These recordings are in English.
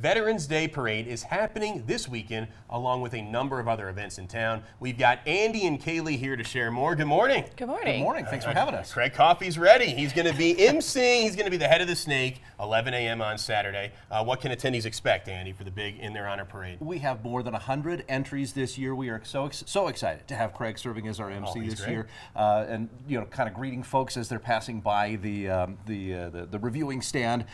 Veterans Day Parade is happening this weekend, along with a number of other events in town. We've got Andy and Kaylee here to share more. Good morning. Good morning. Good morning. Thanks for having us. Craig Coffey's ready. He's going to be emceeing. He's going to be the head of the snake, 11 a.m. on Saturday. What can attendees expect, Andy, for the big In Their Honor Parade? We have more than 100 entries this year. We are so excited to have Craig serving as our MC this year, and kind of greeting folks as they're passing by the reviewing stand.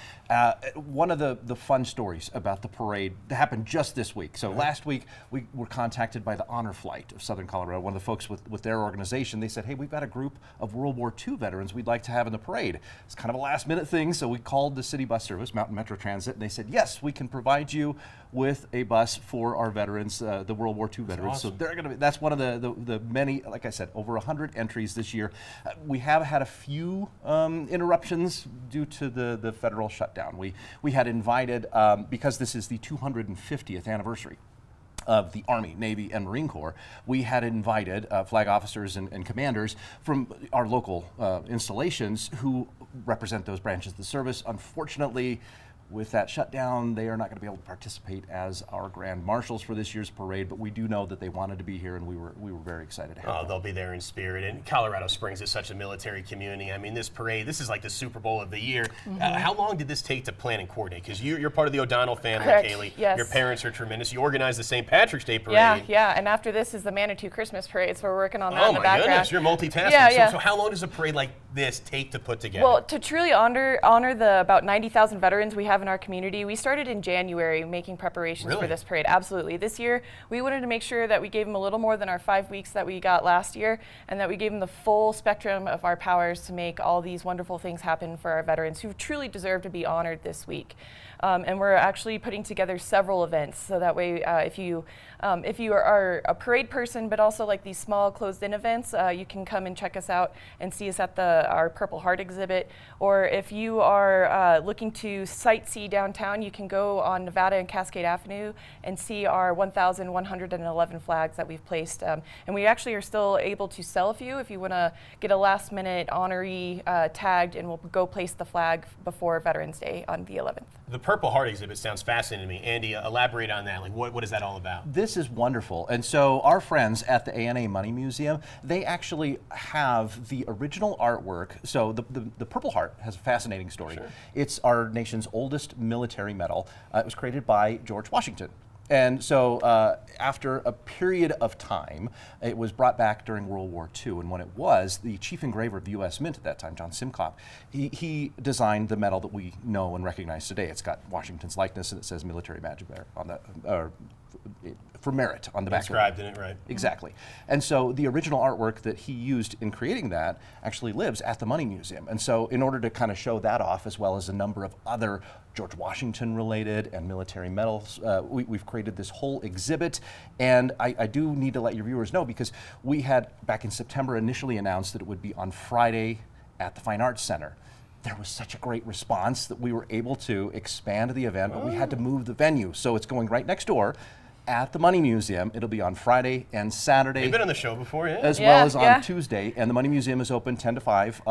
One of the fun stories about the parade that happened just this week. So last week we were contacted by the Honor Flight of Southern Colorado, one of the folks with their organization. They said, hey, we've got a group of World War II veterans we'd like to have in the parade. It's kind of a last minute thing, so we called the city bus service, Mountain Metro Transit, and they said, yes, we can provide you with a bus for our veterans, the World War II veterans. Awesome. So they're going to be, that's one of the many, like I said, over 100 entries this year. We have had a few interruptions due to the federal shutdown. We had invited, because this is the 250th anniversary of the Army, Navy, and Marine Corps, we had invited flag officers and commanders from our local installations who represent those branches of the service. Unfortunately, with that shutdown, they are not going to be able to participate as our grand marshals for this year's parade, but we do know that they wanted to be here, and we were very excited to have them. They'll be there in spirit. And Colorado Springs is such a military community. I mean, this parade, this is like the Super Bowl of the year. How long did this take to plan and coordinate? Because you're part of the O'Donnell family, Correct. Kaylee. Yes. Your parents are tremendous. You organized the St. Patrick's Day Parade. Yeah, and after this is the Manitou Christmas Parade, so we're working on that in the background. Oh my goodness, you're multitasking. Yeah. So how long does a parade like this take to put together? Well, to truly honor the about 90,000 veterans we have in our community, we started in January making preparations for this parade. Absolutely. This year, we wanted to make sure that we gave them a little more than our 5 weeks that we got last year, and that we gave them the full spectrum of our powers to make all these wonderful things happen for our veterans who truly deserve to be honored this week. And we're actually putting together several events, so that way if you are a parade person, but also like these small closed-in events, you can come and check us out and see us at our Purple Heart exhibit. Or if you are looking to sightsee downtown, you can go on Nevada and Cascade Avenue and see our 1,111 flags that we've placed. And we actually are still able to sell a few if you want to get a last-minute honoree tagged, and we'll go place the flag before Veterans Day on the 11th. The Purple Heart exhibit sounds fascinating to me. Andy, elaborate on that. Like, what is that all about? This is wonderful. And so our friends at the ANA Money Museum, they actually have the original artwork. So the Purple Heart has a fascinating story. Sure. It's our nation's oldest military medal. It was created by George Washington. And so after a period of time, it was brought back during World War II. And when it was, the chief engraver of the U.S. Mint at that time, John Simcoe, he designed the medal that we know and recognize today. It's got Washington's likeness, and it says Military Magic Bearer on the, for merit on the back. Inscribed in it, right? Exactly. And so the original artwork that he used in creating that actually lives at the Money Museum. And so in order to kind of show that off, as well as a number of other George Washington related and military medals, we've created this whole exhibit. And I do need to let your viewers know, because we had back in September initially announced that it would be on Friday at the Fine Arts Center. There was such a great response that we were able to expand the event, but we had to move the venue. So it's going right next door at the Money Museum. It'll be on Friday and Saturday. You've been on the show before, yeah? As well as on Tuesday. And the Money Museum is open 10 to 5,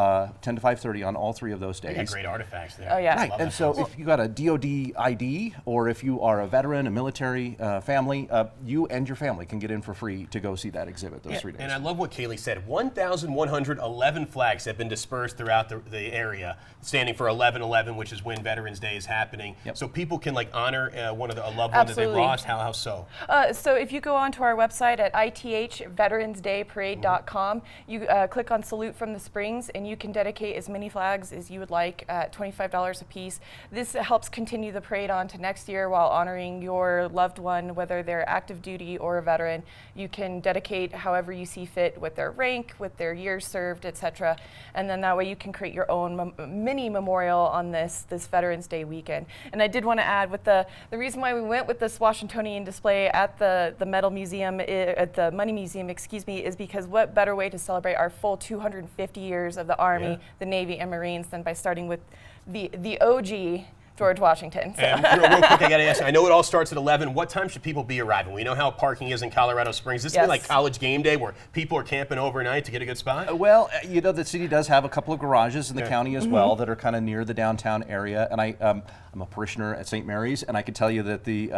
10 to 5:30 on all three of those days. They got great artifacts there. Oh, yeah. Right, and so if you got a DOD ID, or if you are a veteran, a military family, you and your family can get in for free to go see that exhibit those 3 days. And I love what Kaylee said. 1,111 flags have been dispersed throughout the area, standing for 11/11, which is when Veterans Day is happening. Yep. So people can like honor a loved one that they lost. How so? So if you go onto our website at ithveterandsdayparade.com, you click on Salute from the Springs, and you can dedicate as many flags as you would like at $25 a piece. This helps continue the parade on to next year while honoring your loved one, whether they're active duty or a veteran. You can dedicate however you see fit, with their rank, with their years served, etc. And then that way you can create your own mini memorial on this Veterans Day weekend. And I did want to add, with the reason why we went with this Washingtonian display at the Medal Museum, at the Money Museum, excuse me, is because what better way to celebrate our full 250 years of the Army, the Navy, and Marines than by starting with the OG George Washington. So. And real quick, I got to ask, I know it all starts at 11. What time should people be arriving? We know how parking is in Colorado Springs. This is like college game day where people are camping overnight to get a good spot? Well, you know, the city does have a couple of garages in the county as well that are kind of near the downtown area. And I'm a parishioner at St. Mary's, and I can tell you that the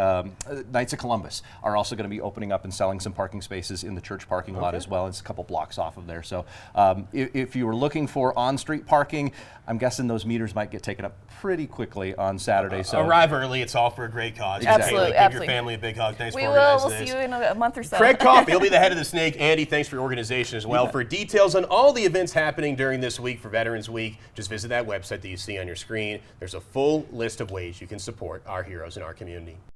Knights of Columbus are also going to be opening up and selling some parking spaces in the church parking lot as well. It's a couple blocks off of there. So if you were looking for on-street parking, I'm guessing those meters might get taken up pretty quickly on Saturday. So arrive early. It's all for a great cause. Absolutely. Give your family a big hug. Thanks for We'll organizing this. see you in a month or so. Craig Coffey, he'll be the head of the Snake. Andy, thanks for your organization as well. For details on all the events happening during this week for Veterans Week, just visit that website that you see on your screen. There's a full list of ways you can support our heroes in our community.